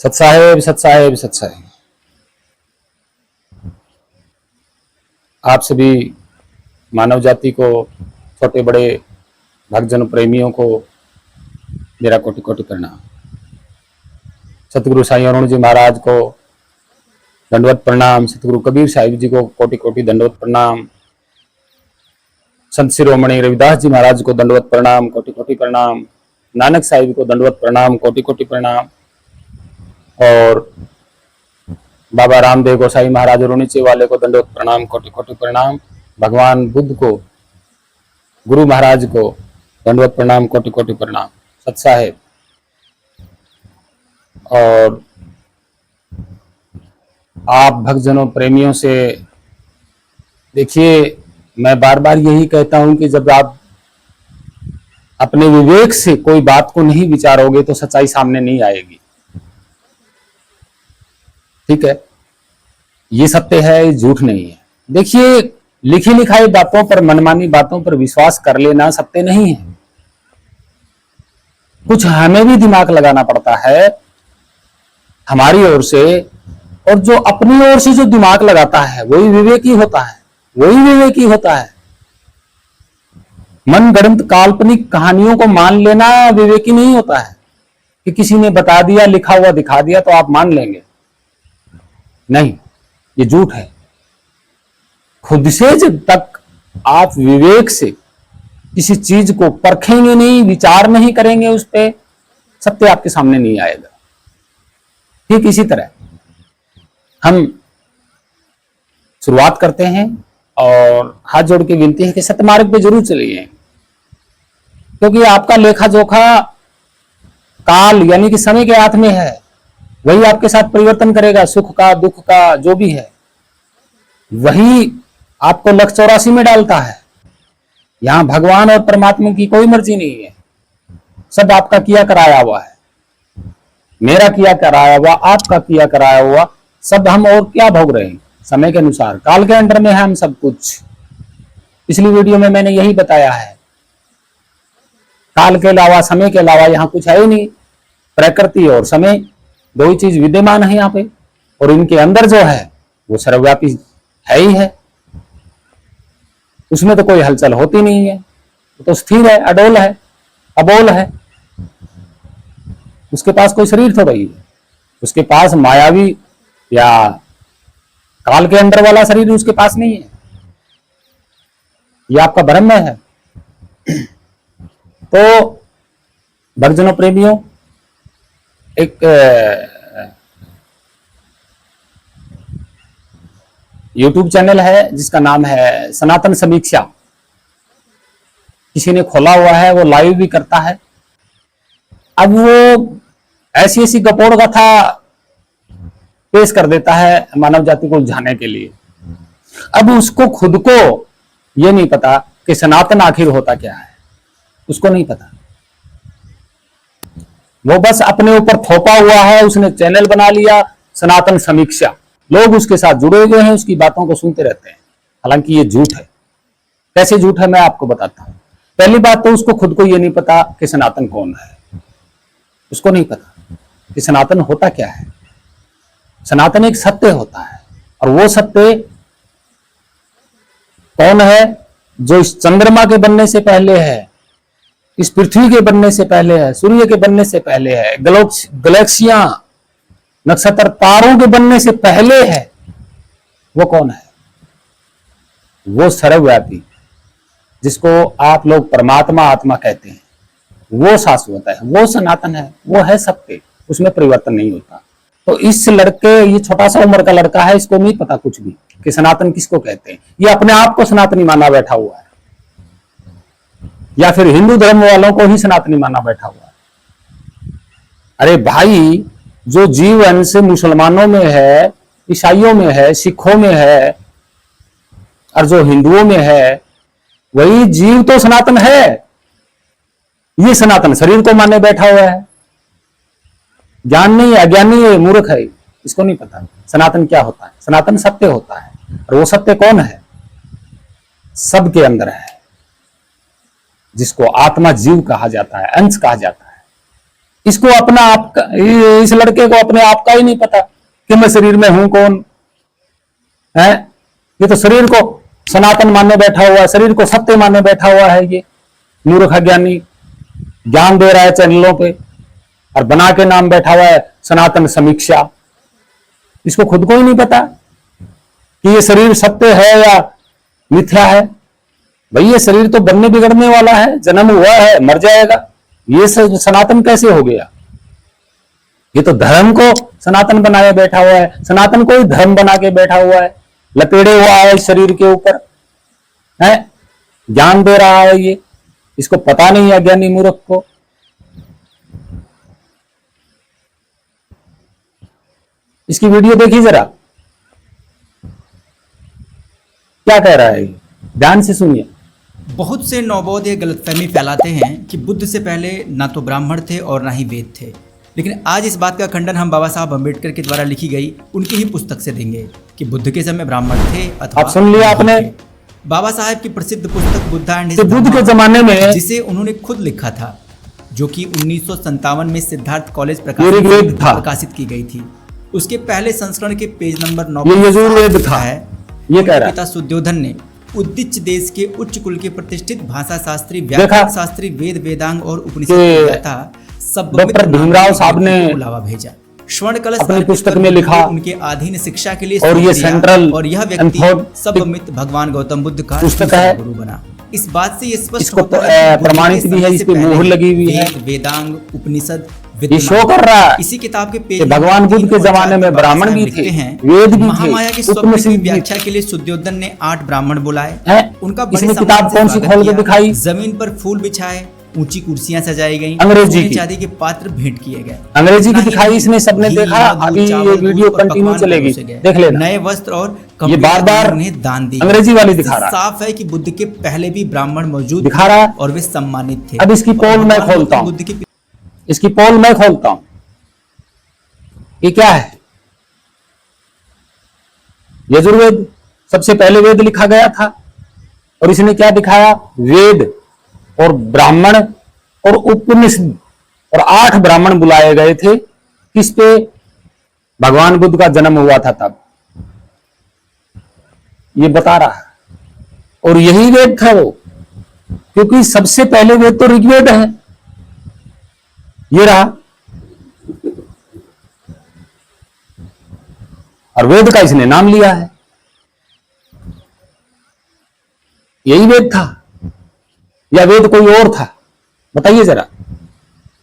सत साहेब, सत साहेब, सत साहेब। आप सभी मानव जाति को, छोटे बड़े भक्तजन प्रेमियों को मेरा कोटि कोटि प्रणाम। सतगुरु साईं अरुण जी महाराज को दंडवत प्रणाम। सतगुरु कबीर साहिब जी को कोटि कोटि दंडवत प्रणाम। संत शिरोमणि रविदास जी महाराज को दंडवत प्रणाम, कोटि कोटि प्रणाम। नानक साहिब को दंडवत प्रणाम, कोटि कोटि प्रणाम। और बाबा रामदेव गोसाई महाराज रुणिचे वाले को दंडवत प्रणाम, कोटि कोटि प्रणाम। भगवान बुद्ध को, गुरु महाराज को दंडवत प्रणाम, कोटि कोटि प्रणाम। सत साहेब। और आप भक्तजनों प्रेमियों से देखिए, मैं बार बार यही कहता हूं कि जब आप अपने विवेक से कोई बात को नहीं विचारोगे तो सच्चाई सामने नहीं आएगी। ठीक है, ये सत्य है, ये झूठ नहीं है। देखिए, लिखी लिखाई बातों पर, मनमानी बातों पर विश्वास कर लेना सत्य नहीं है। कुछ हमें भी दिमाग लगाना पड़ता है हमारी ओर से, और जो अपनी ओर से जो दिमाग लगाता है वही विवेकी होता है, वही विवेकी होता है। मनगढ़ंत काल्पनिक कहानियों को मान लेना विवेकी नहीं होता है कि किसी ने बता दिया, लिखा हुआ दिखा दिया तो आप मान लेंगे। नहीं, ये झूठ है। खुद से जब तक आप विवेक से किसी चीज को परखेंगे नहीं, विचार नहीं करेंगे उस पर, सत्य आपके सामने नहीं आएगा। ठीक इसी तरह हम शुरुआत करते हैं और हाथ जोड़ के विनती है कि सत्य मार्ग पे जरूर चलिए, क्योंकि आपका लेखा जोखा काल यानी कि समय के हाथ में है। वही आपके साथ परिवर्तन करेगा, सुख का, दुख का, जो भी है वही आपको लक्ष्य 84 में डालता है। यहां भगवान और परमात्मा की कोई मर्जी नहीं है, सब आपका किया कराया हुआ है। मेरा किया कराया हुआ, आपका किया कराया हुआ, सब हम और क्या भोग रहे हैं समय के अनुसार, काल के अंडर में है हम सब कुछ। पिछली वीडियो में मैंने यही बताया है, काल के अलावा, समय के अलावा यहां कुछ है ही नहीं। प्रकृति और समय दो ही चीज विद्यमान है यहाँ पे, और इनके अंदर जो है वो सर्वव्यापी है ही है। उसमें तो कोई हलचल होती नहीं है, तो स्थिर है, अडोल है, अबोल है। उसके पास कोई शरीर थोड़ा ही है, उसके पास मायावी या काल के अंदर वाला शरीर उसके पास नहीं है। ये आपका भ्रम में है। तो भक्तजनों प्रेमियों, एक YouTube चैनल है जिसका नाम है सनातन समीक्षा। किसी ने खोला हुआ है, वो लाइव भी करता है। अब वो ऐसी ऐसी गपोड़ कथा पेश कर देता है मानव जाति को उलझाने के लिए। अब उसको खुद को ये नहीं पता कि सनातन आखिर होता क्या है, उसको नहीं पता। वो बस अपने ऊपर थोपा हुआ है, उसने चैनल बना लिया सनातन समीक्षा। लोग उसके साथ जुड़े हुए हैं, उसकी बातों को सुनते रहते हैं। हालांकि ये झूठ है। कैसे झूठ है मैं आपको बताता हूं। पहली बात तो उसको खुद को ये नहीं पता कि सनातन कौन है। उसको नहीं पता कि सनातन होता क्या है। सनातन एक सत्य होता है, और वो सत्य कौन है? जो इस चंद्रमा के बनने से पहले है, इस पृथ्वी के बनने से पहले है, सूर्य के बनने से पहले है, गैलेक्सियां, नक्षत्र, तारों के बनने से पहले है। वो कौन है? वो सर्वव्यापी, जिसको आप लोग परमात्मा, आत्मा कहते हैं, वो शाश्वत है, वो सनातन है, वो है सत्य, उसमें परिवर्तन नहीं होता। तो इस लड़के, ये छोटा सा उम्र का लड़का है, इसको नहीं पता कुछ भी कि सनातन किसको कहते हैं। ये अपने आप को सनातनी माना बैठा हुआ है, या फिर हिंदू धर्म वालों को ही सनातनी माना बैठा हुआ है। अरे भाई, जो जीवन से मुसलमानों में है, ईसाइयों में है, सिखों में है, और जो हिंदुओं में है, वही जीव तो सनातन है। ये सनातन शरीर को माने बैठा हुआ है। ज्ञान नहीं है, अज्ञानी है, मूर्ख है, इसको नहीं पता सनातन क्या होता है। सनातन सत्य होता है, और वो सत्य कौन है? सबके अंदर है, जिसको आत्मा, जीव कहा जाता है, अंश कहा जाता है। इसको अपना आप का, इस लड़के को अपने आप का ही नहीं पता कि मैं शरीर में हूं कौन है। ये तो शरीर को सनातन मानने बैठा हुआ है, शरीर को सत्य मानने बैठा हुआ है। ये मूर्ख ज्ञानी ज्ञान दे रहा है चैनलों पे और बना के नाम बैठा हुआ है सनातन समीक्षा। इसको खुद को ही नहीं पता कि ये शरीर सत्य है या मिथ्या है। भाई ये शरीर तो बनने बिगड़ने वाला है, जन्म हुआ है, मर जाएगा। ये सनातन कैसे हो गया? ये तो धर्म को सनातन बनाए बैठा हुआ है, सनातन को ही धर्म बना के बैठा हुआ है, लपेड़े हुआ है इस शरीर के ऊपर है, ज्ञान दे रहा है। ये इसको पता नहीं है ज्ञानी मूर्ख को। इसकी वीडियो देखिए जरा, क्या कह रहा है, ध्यान से सुनिए। बहुत से नवबोध ये गलतफहमी फैलाते हैं कि बुद्ध से पहले ना तो ब्राह्मण थे और ना ही वेद थे, लेकिन आज इस बात का खंडन हम बाबा साहब अम्बेडकर के द्वारा लिखी गई उनकी ही पुस्तक से देंगे कि बुद्ध के समय ब्राह्मण थे अथवा। आप सुन लिया आपने, बाबा साहब की प्रसिद्ध पुस्तक बुद्धा एंड बुद्ध के जमाने में, जिसे उन्होंने खुद लिखा था, जो कि 1957 में सिद्धार्थ कॉलेज प्रकाशित की गई थी। उसके पहले संस्करण के पेज नंबर 9 ये यजुर्वेद था है। ये कह रहा है पिता शुद्धोधन ने उद्दिच देश के उच्च कुल के प्रतिष्ठित भाषा शास्त्री, व्याकरण शास्त्री, वेद वेदांग और उपनिषद सब डॉक्टर भीमराव साहब ने बुलावा भेजा। स्वर्ण कलश अपनी पुस्तक में लिखा उनके अधीन शिक्षा के लिए और ये सेंट्रल और यह व्यक्ति सबमित भगवान गौतम बुद्ध का पुस्तक है, गुरु बना। इस बात से ये स्पष्ट होता है, प्रमाणित भी है, इस पे मोहर लगी हुई है। वेदांग उपनिषद ये शो कर रहा है इसी किताब के पेज भगवान बुद्ध के जमाने में ब्राह्मण भी थे, वेद भी थे। महामाया की स्वप्न की व्याख्या के लिए शुद्धोधन ने 8 ब्राह्मण बुलाए। उनका इसमें किताब कौन सी खोल के दिखाई? जमीन पर फूल बिछाए, ऊंची कुर्सियां सजाई गई, अंग्रेजी की चांदी के पात्र भेंट किए गए, अंग्रेजी की दिखाई। इसमें सबने देखा। अभी ये वीडियो कंटिन्यू चलेगी, देख लेना। नए वस्त्र और ये बार-बार उन्हें दान दी। अंग्रेजी वाली दिखा रहा है। साफ है कि बुद्ध के पहले भी ब्राह्मण मौजूद दिखा रहा है और वे सम्मानित थे। अब इसकी पोल मैं खोलता हूँ, इसकी पोल मैं खोलता हूँ। ये क्या है? यजुर्वेद सबसे पहले वेद लिखा गया था और इसने क्या दिखाया? वेद और ब्राह्मण और उपनिषद, और 8 ब्राह्मण बुलाए गए थे। किस पे? भगवान बुद्ध का जन्म हुआ था तब। ये बता रहा है और यही वेद था वो, क्योंकि सबसे पहले वेद तो ऋग्वेद है। ये रहा, और वेद का इसने नाम लिया है। यही वेद था या वेद कोई और था? बताइए जरा।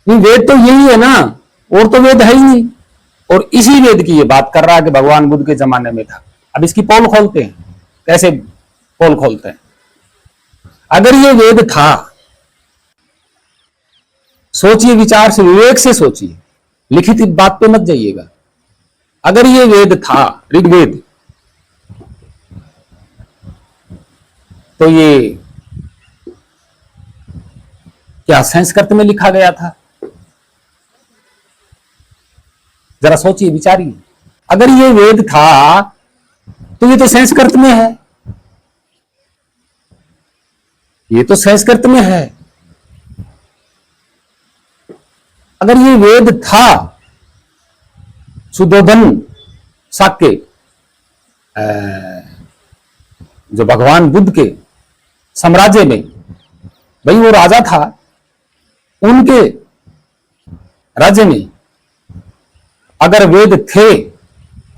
नहीं, वेद तो यही है ना, और तो वेद है ही नहीं। और इसी वेद की ये बात कर रहा है कि भगवान बुद्ध के जमाने में था। अब इसकी पोल खोलते हैं। कैसे पोल खोलते हैं? अगर ये वेद था, सोचिए, विचार से, विवेक से सोचिए, लिखित बात पे मत जाइएगा। अगर ये वेद था, ऋग्वेद, तो ये क्या संस्कृत में लिखा गया था? जरा सोचिए, विचारिए। अगर ये वेद था तो ये तो संस्कृत में है, ये तो संस्कृत में है। अगर ये वेद था, शुद्धोधन शाक्य जो भगवान बुद्ध के साम्राज्य में, भाई वो राजा था, उनके राज्य में अगर वेद थे,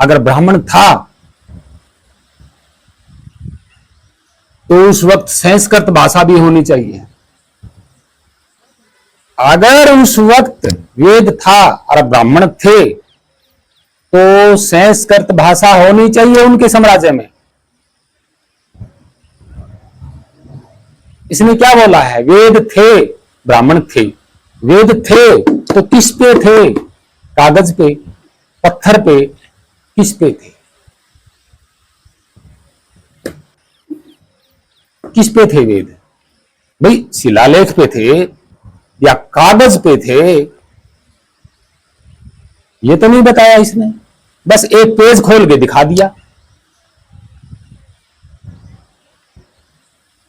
अगर ब्राह्मण था, तो उस वक्त संस्कृत भाषा भी होनी चाहिए। अगर उस वक्त वेद था और ब्राह्मण थे, तो संस्कृत भाषा होनी चाहिए उनके साम्राज्य में। इसने क्या बोला है? वेद थे, ब्राह्मण थे। वेद थे तो किस पे थे? कागज पे, पत्थर पे, किस पे थे? किस पे थे वेद? भाई शिलालेख पे थे या कागज पे थे? ये तो नहीं बताया इसने, बस एक पेज खोल के दिखा दिया।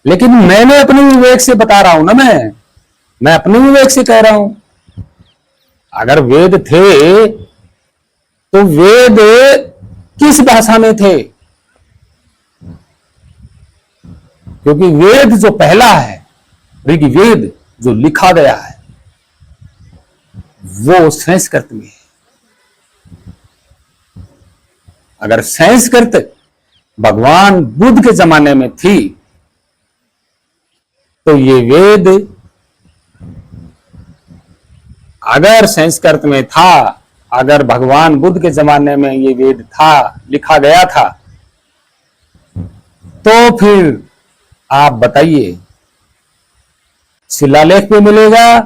लेकिन मैंने अपने विवेक से बता रहा हूं ना, मैं अपने विवेक से कह रहा हूं अगर वेद थे तो वेद किस भाषा में थे? क्योंकि वेद जो पहला है, ऋग्वेद जो लिखा गया है, वो संस्कृत में है। अगर संस्कृत भगवान बुद्ध के जमाने में थी तो ये वेद, अगर संस्कृत में था, अगर भगवान बुद्ध के जमाने में ये वेद था, लिखा गया था, तो फिर आप बताइए शिलालेख पे मिलेगा?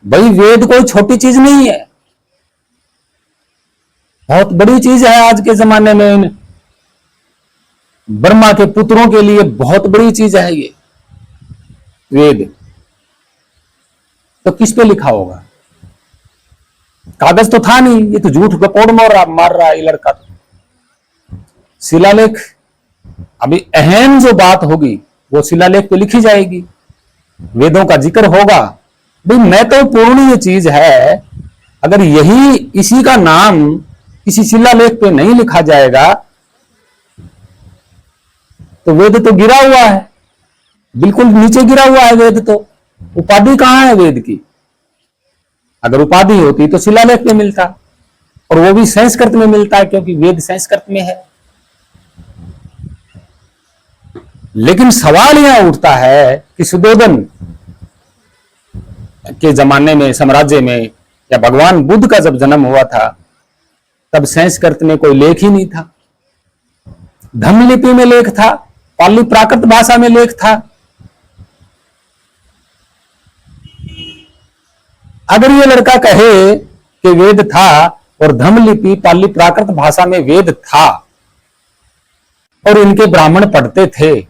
भाई वेद कोई छोटी चीज नहीं है, बहुत बड़ी चीज है। आज के जमाने में ब्रह्मा के पुत्रों के लिए बहुत बड़ी चीज है ये वेद। तो किस पे लिखा होगा? कागज तो था नहीं, ये तो झूठ गपोड़ मार रहा है ये लड़का। तो शिलालेख, अभी अहम जो बात होगी वो शिलालेख पे लिखी जाएगी, वेदों का जिक्र होगा। भाई मैं तो पूर्णीय चीज है, अगर यही इसी का नाम किसी शिलालेख पे नहीं लिखा जाएगा तो वेद तो गिरा हुआ है, बिल्कुल नीचे गिरा हुआ है वेद। तो उपाधि कहां है वेद की? अगर उपाधि होती तो शिलालेख में मिलता, और वो भी संस्कृत में मिलता है, क्योंकि वेद संस्कृत में है। लेकिन सवाल यह उठता है कि सुद्धोधन के जमाने में, साम्राज्य में, या भगवान बुद्ध का जब जन्म हुआ था तब संस्कृत में कोई लेख ही नहीं था। धम्म लिपि में लेख था, पाली प्राकृत भाषा में लेख था। अगर ये लड़का कहे कि वेद था और धम्म लिपि पाली प्राकृत भाषा में वेद था और इनके ब्राह्मण पढ़ते थे,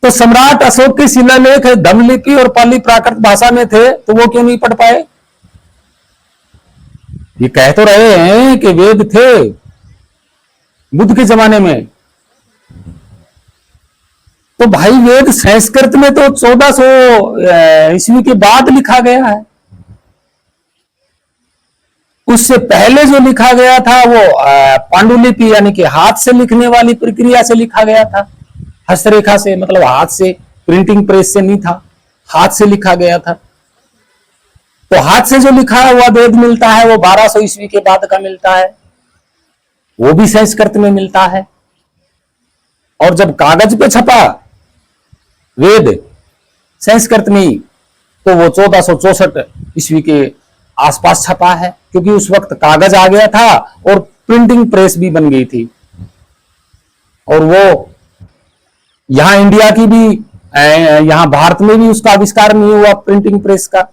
तो सम्राट अशोक के शिलालेख धम्म लिपि और पाली प्राकृत भाषा में थे, तो वो क्यों नहीं पढ़ पाए? ये कह तो रहे हैं कि वेद थे बुद्ध के जमाने में, तो भाई वेद संस्कृत में तो 1400 ईस्वी के बाद लिखा गया है। उससे पहले जो लिखा गया था वो पांडुलिपि यानी कि हाथ से लिखने वाली प्रक्रिया से लिखा गया था, हस्तरेखा से, मतलब हाथ से, प्रिंटिंग प्रेस से नहीं था, हाथ से लिखा गया था। तो हाथ से जो लिखा हुआ वेद मिलता है वो 1200 ईस्वी के बाद का मिलता है, वो भी संस्कृत में मिलता है। और जब कागज पे छपा वेद संस्कृत में, तो वो 1464 ईस्वी के आसपास छपा है, क्योंकि उस वक्त कागज आ गया था और प्रिंटिंग प्रेस भी बन गई थी। और वो यहां इंडिया की भी, यहां भारत में भी उसका आविष्कार नहीं हुआ प्रिंटिंग प्रेस का।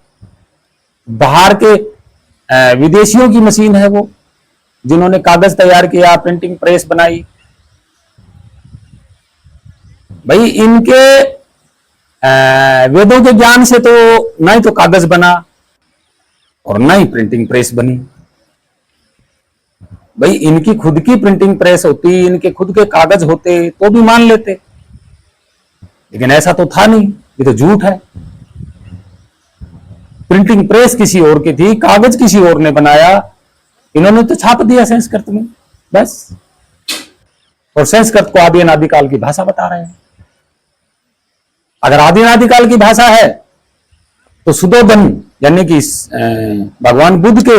बाहर के विदेशियों की मशीन है वो, जिन्होंने कागज तैयार किया, प्रिंटिंग प्रेस बनाई। भाई इनके वेदों के ज्ञान से तो ना ही तो कागज बना और ना ही प्रिंटिंग प्रेस बनी। भाई इनकी खुद की प्रिंटिंग प्रेस होती, इनके खुद के कागज होते तो भी मान लेते, लेकिन ऐसा तो था नहीं, ये तो झूठ है। प्रिंटिंग प्रेस किसी और की थी, कागज किसी और ने बनाया, इन्होंने तो छाप दिया संस्कृत में बस। और संस्कृत को आदि अनादिकाल की भाषा बता रहे हैं। अगर आदि अनादिकाल की भाषा है तो सुद्धोधन यानी कि भगवान बुद्ध के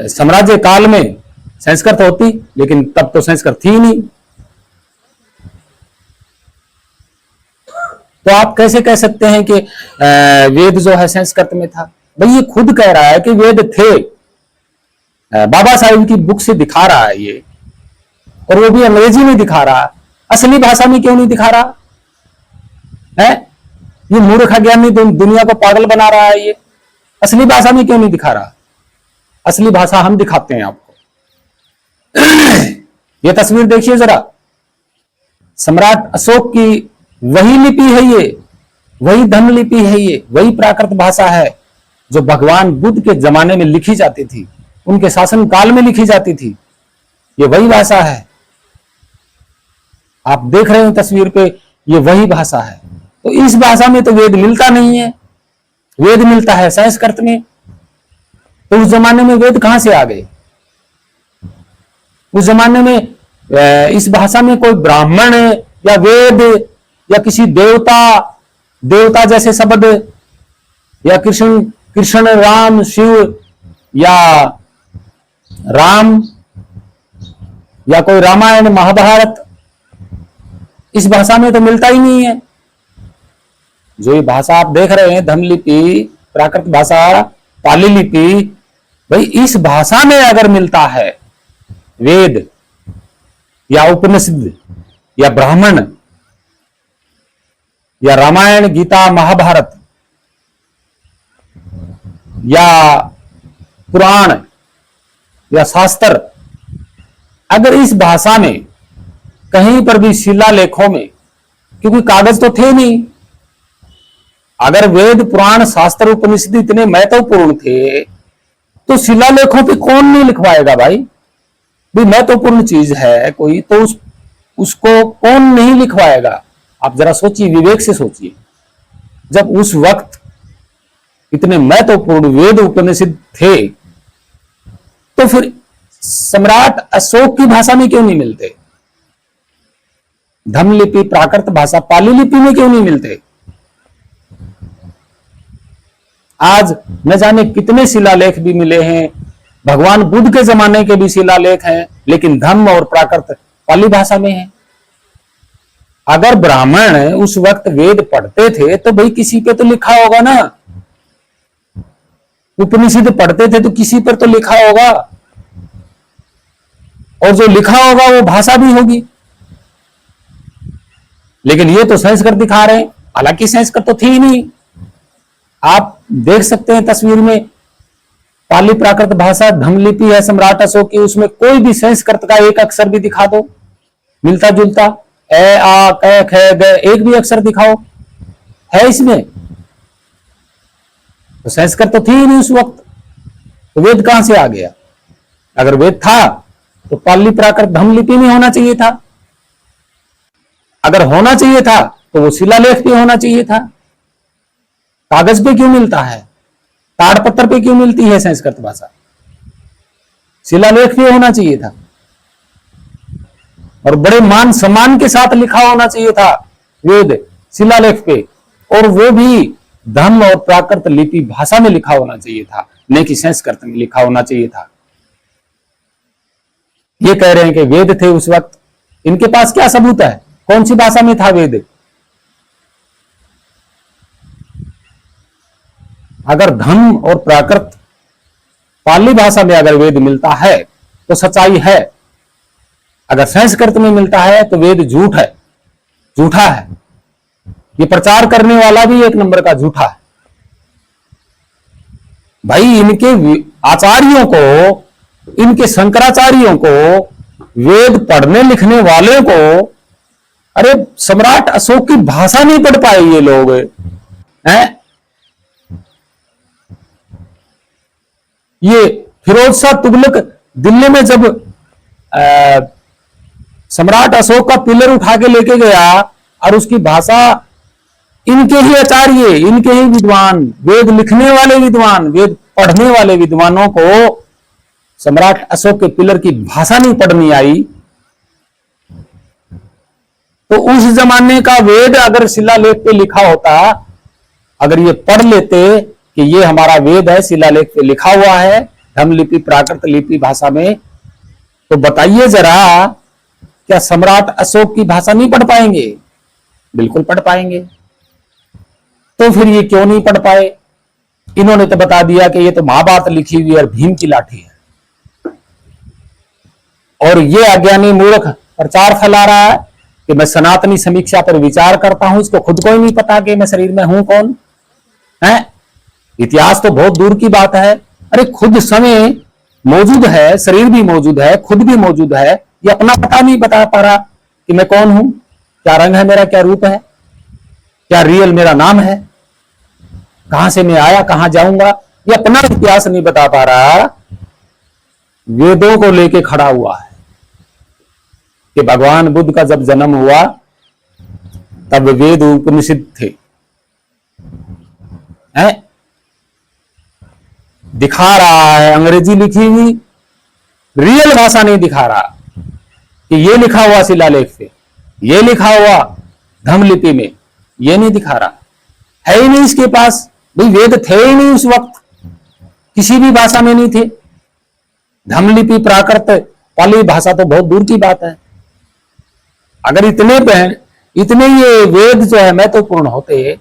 साम्राज्य काल में संस्कृत होती, लेकिन तब तो संस्कृत थी नहीं। तो आप कैसे कह सकते हैं कि वेद जो है संस्कृत में था? भाई ये खुद कह रहा है कि वेद थे, बाबा साहिब की बुक से दिखा रहा है ये, और वो भी अंग्रेजी में दिखा रहा है। असली भाषा में क्यों नहीं दिखा रहा है? ये मूर्ख ज्ञानी दुनिया को पागल बना रहा है। ये असली भाषा में क्यों नहीं दिखा रहा? असली भाषा हम दिखाते हैं आपको। ये तस्वीर देखिए जरा, सम्राट अशोक की वही लिपि है ये, वही धम्म लिपि है ये, वही प्राकृत भाषा है जो भगवान बुद्ध के जमाने में लिखी जाती थी, उनके शासन काल में लिखी जाती थी। ये वही भाषा है, आप देख रहे हैं तस्वीर पे, ये वही भाषा है। तो इस भाषा में तो वेद मिलता नहीं है, वेद मिलता है संस्कृत में। तो उस जमाने में वेद कहां से आ गए? उस जमाने में इस भाषा में कोई ब्राह्मण या वेद या किसी देवता जैसे शब्द, या कृष्ण राम शिव या राम या कोई रामायण महाभारत, इस भाषा में तो मिलता ही नहीं है। जो ये भाषा आप देख रहे हैं, धम्मलिपि, प्राकृत भाषा, पाली लिपि, भाई इस भाषा में अगर मिलता है वेद या उपनिषद या ब्राह्मण या रामायण गीता महाभारत या पुराण या शास्त्र, अगर इस भाषा में कहीं पर भी शिलालेखों में, क्योंकि कागज तो थे नहीं, अगर वेद पुराण शास्त्र उपनिषद इतने महत्वपूर्ण थे तो शिलालेखों पे कौन नहीं लिखवाएगा भाई? भी महत्वपूर्ण चीज है कोई तो उसको कौन नहीं लिखवाएगा? आप जरा सोचिए, विवेक से सोचिए। जब उस वक्त इतने महत्वपूर्ण वेद उपनिषद थे तो फिर सम्राट अशोक की भाषा में क्यों नहीं मिलते? धम्मलिपि, प्राकृत भाषा, पाली लिपि में क्यों नहीं मिलते? आज न जाने कितने शिलालेख भी मिले हैं, भगवान बुद्ध के जमाने के भी शिलालेख हैं, लेकिन धम्म और प्राकृत पाली भाषा में है। अगर ब्राह्मण उस वक्त वेद पढ़ते थे तो भाई किसी पे तो लिखा होगा ना, उपनिषद पढ़ते थे तो किसी पर तो लिखा होगा, और जो लिखा होगा वो भाषा भी होगी। लेकिन ये तो संस्कृत दिखा रहे हैं, हालांकि संस्कृत तो थी ही नहीं। आप देख सकते हैं तस्वीर में, पाली प्राकृत भाषा धम्मलिपि है सम्राट अशोक की, उसमें कोई भी संस्कृत का एक अक्षर भी दिखा दो मिलता जुलता, ए आ क ख ग, एक भी अक्षर दिखाओ है इसमें? तो संस्कृत तो थी ही नहीं उस वक्त, तो वेद कहां से आ गया? अगर वेद था तो पाली प्राकृत धम्मलिपि में होना चाहिए था। अगर होना चाहिए था तो वो शिलालेख पे होना चाहिए था। कागज पे क्यों मिलता है? ताड़पत्र पे क्यों मिलती है संस्कृत भाषा? शिलालेख पे होना चाहिए था, और बड़े मान सम्मान के साथ लिखा होना चाहिए था वेद शिलालेख पे, और वो भी धम्म और प्राकृत लिपि भाषा में लिखा होना चाहिए था, न कि संस्कृत में लिखा होना चाहिए था। ये कह रहे हैं कि वेद थे उस वक्त, इनके पास क्या सबूत है? कौन सी भाषा में था वेद? अगर धम्म और प्राकृत पाली भाषा में अगर वेद मिलता है तो सच्चाई है, अगर संस्कृत में मिलता है तो वेद झूठ है, झूठा है। ये प्रचार करने वाला भी एक नंबर का झूठा है भाई। इनके आचार्यों को, इनके शंकराचार्यों को, वेद पढ़ने लिखने वाले को, अरे सम्राट अशोक की भाषा नहीं पढ़ पाए ये लोग हैं। ये फिरोज शाह तुगलक दिल्ली में जब सम्राट अशोक का पिलर उठा के लेके गया, और उसकी भाषा इनके ही आचार्य, इनके ही विद्वान, वेद लिखने वाले विद्वान, वेद पढ़ने वाले विद्वानों को सम्राट अशोक के पिलर की भाषा नहीं पढ़नी आई, तो उस जमाने का वेद अगर शिलालेख पे लिखा होता, अगर ये पढ़ लेते कि ये हमारा वेद है, शिलालेख पे लिखा हुआ है धम्मलिपि प्राकृत लिपि भाषा में, तो बताइए जरा, क्या सम्राट अशोक की भाषा नहीं पढ़ पाएंगे? बिल्कुल पढ़ पाएंगे। तो फिर ये क्यों नहीं पढ़ पाए? इन्होंने तो बता दिया कि ये तो महाभारत लिखी हुई और भीम की लाठी है, और ये अज्ञानी मूर्ख प्रचार फैला रहा है कि मैं सनातनी समीक्षा पर विचार करता हूं। इसको खुद को ही नहीं पता कि मैं शरीर में हूं कौन है। इतिहास तो बहुत दूर की बात है। अरे खुद समय मौजूद है, शरीर भी मौजूद है, खुद भी मौजूद है, ये अपना पता नहीं बता पा रहा कि मैं कौन हूं, क्या रंग है मेरा, क्या रूप है, क्या रियल मेरा नाम है, कहां से मैं आया, कहां जाऊंगा, ये अपना इतिहास नहीं बता पा रहा। वेदों को लेके खड़ा हुआ है कि भगवान बुद्ध का जब जन्म हुआ तब वेद उपनिषद थे। हैं? दिखा रहा है अंग्रेजी लिखी हुई, रियल भाषा नहीं दिखा रहा कि ये लिखा हुआ शिलालेख पे, ये लिखा हुआ धम्मलिपि में, ये नहीं दिखा रहा। है ही नहीं इसके पास, भाई वेद थे ही नहीं उस वक्त, किसी भी भाषा में नहीं थे। धम्मलिपि प्राकृत पाली भाषा तो बहुत दूर की बात है। अगर इतने ये वेद जो है महत्वपूर्ण होते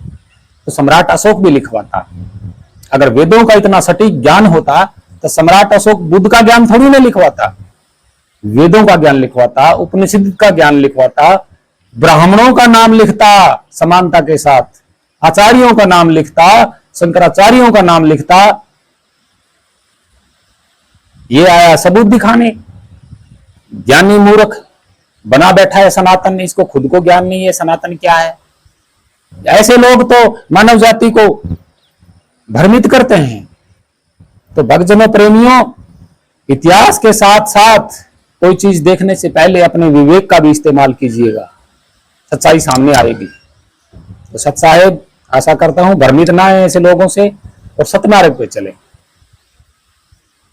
तो सम्राट अशोक भी लिखवाता। अगर वेदों का इतना सटीक ज्ञान होता तो सम्राट अशोक बुद्ध का ज्ञान थोड़ी ना लिखवाता, वेदों का ज्ञान लिखवाता, उपनिषद का ज्ञान लिखवाता, ब्राह्मणों का नाम लिखता समानता के साथ, आचार्यों का नाम लिखता, शंकराचार्यों का नाम लिखता। ये आया सबूत दिखाने। ज्ञानी मूर्ख बना बैठा है सनातन, इसको खुद को ज्ञान नहीं है सनातन क्या है। ऐसे लोग तो मानव जाति को भ्रमित करते हैं। तो भक्तजनों प्रेमियों, इतिहास के साथ साथ कोई चीज देखने से पहले अपने विवेक का भी इस्तेमाल कीजिएगा, सच्चाई सामने आएगी। तो सत साहेब आशा करता हूं भ्रमित ना है ऐसे लोगों से और सतमार्ग पे चले।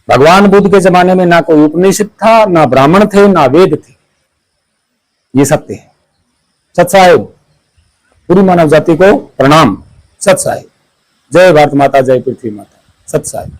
भगवान बुद्ध के जमाने में ना कोई उपनिषद था, ना ब्राह्मण थे, ना वेद थे। ये सत्य है। सत साहेब, पूरी मानव जाति को प्रणाम। सत साहेब, जय भारत माता, जय पृथ्वी माता। सत साहेब।